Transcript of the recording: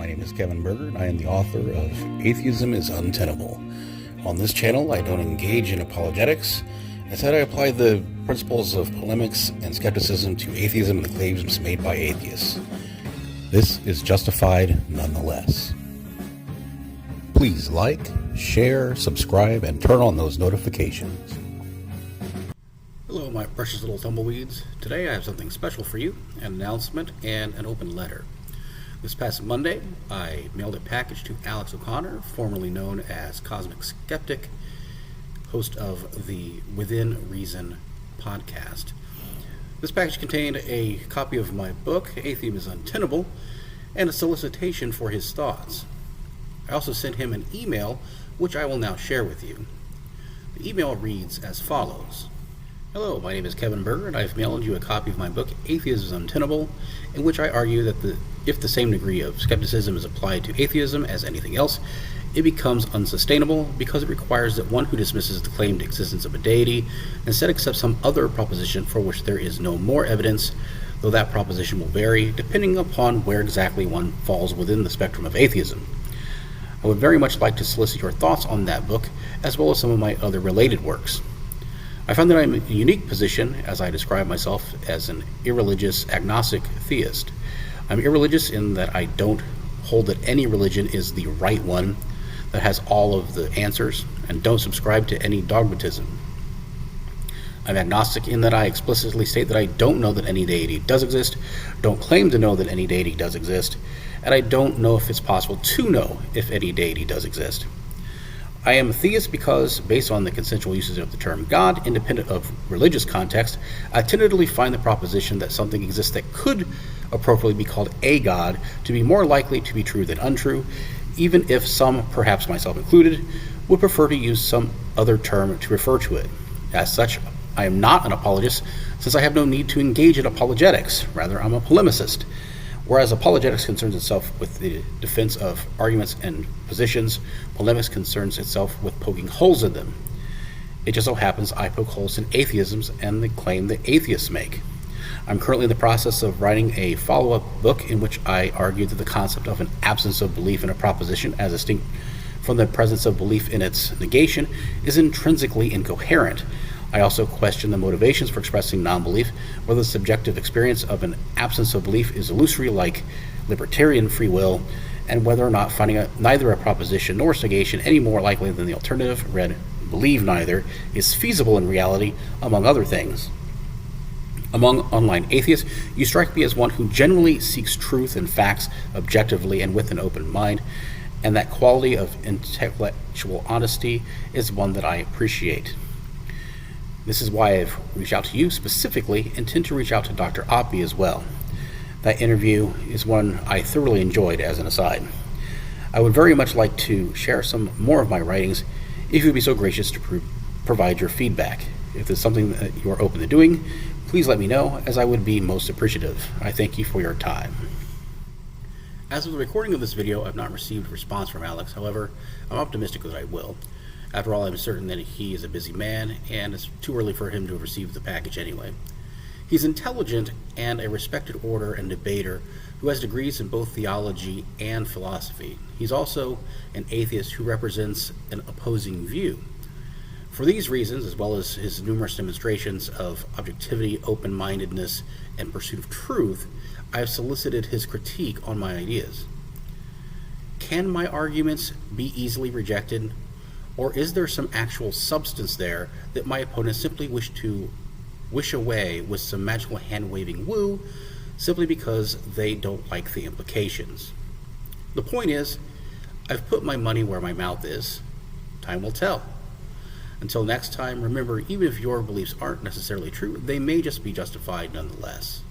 My name is Kevin Berger, and I am the author of Atheism is Untenable. On this channel, I don't engage in apologetics. Instead, I apply the principles of polemics and skepticism to atheism and the claims made by atheists. This is Justified Nonetheless. Please like, share, subscribe, and turn on those notifications. Hello, my precious little tumbleweeds. Today I have something special for you, an announcement and an open letter. This past Monday, I mailed a package to Alex O'Connor, formerly known as Cosmic Skeptic, host of the Within Reason podcast. This package contained a copy of my book, Atheism is Untenable, and a solicitation for his thoughts. I also sent him an email, which I will now share with you. The email reads as follows. Hello, my name is Kevin Berger, and I've mailed you a copy of my book, Atheism is Untenable, in which I argue that if the same degree of skepticism is applied to atheism as anything else, it becomes unsustainable because it requires that one who dismisses the claimed existence of a deity instead accepts some other proposition for which there is no more evidence, though that proposition will vary depending upon where exactly one falls within the spectrum of atheism. I would very much like to solicit your thoughts on that book, as well as some of my other related works. I found that I'm in a unique position as I describe myself as an irreligious agnostic theist. I'm irreligious in that I don't hold that any religion is the right one that has all of the answers, and don't subscribe to any dogmatism. I'm agnostic in that I explicitly state that I don't know that any deity does exist, don't claim to know that any deity does exist, and I don't know if it's possible to know if any deity does exist. I am a theist because, based on the consensual usage of the term God, independent of religious context, I tentatively find the proposition that something exists that could appropriately be called a God to be more likely to be true than untrue, even if some, perhaps myself included, would prefer to use some other term to refer to it. As such, I am not an apologist, since I have no need to engage in apologetics. Rather, I'm a polemicist. Whereas apologetics concerns itself with the defense of arguments and positions, polemics concerns itself with poking holes in them. It just so happens I poke holes in atheisms and the claim that atheists make. I'm currently in the process of writing a follow-up book in which I argue that the concept of an absence of belief in a proposition as distinct from the presence of belief in its negation is intrinsically incoherent. I also question the motivations for expressing non-belief, whether the subjective experience of an absence of belief is illusory like libertarian free will, and whether or not finding neither a proposition nor its negation any more likely than the alternative, read believe neither, is feasible in reality, among other things. Among online atheists, you strike me as one who generally seeks truth and facts objectively and with an open mind, and that quality of intellectual honesty is one that I appreciate. This is why I've reached out to you specifically, and tend to reach out to Dr. Oppie as well. That interview is one I thoroughly enjoyed as an aside. I would very much like to share some more of my writings if you'd be so gracious to provide your feedback. If there's something that you are open to doing, please let me know, as I would be most appreciative. I thank you for your time. As of the recording of this video, I've not received a response from Alex. However, I'm optimistic that I will. After all, I'm certain that he is a busy man, and it's too early for him to have received the package anyway. He's intelligent and a respected orator and debater who has degrees in both theology and philosophy. He's also an atheist who represents an opposing view. For these reasons, as well as his numerous demonstrations of objectivity, open-mindedness, and pursuit of truth, I've solicited his critique on my ideas. Can my arguments be easily rejected? Or is there some actual substance there that my opponents simply wish away with some magical hand-waving woo, simply because they don't like the implications? The point is, I've put my money where my mouth is. Time will tell. Until next time, remember, even if your beliefs aren't necessarily true, they may just be justified nonetheless.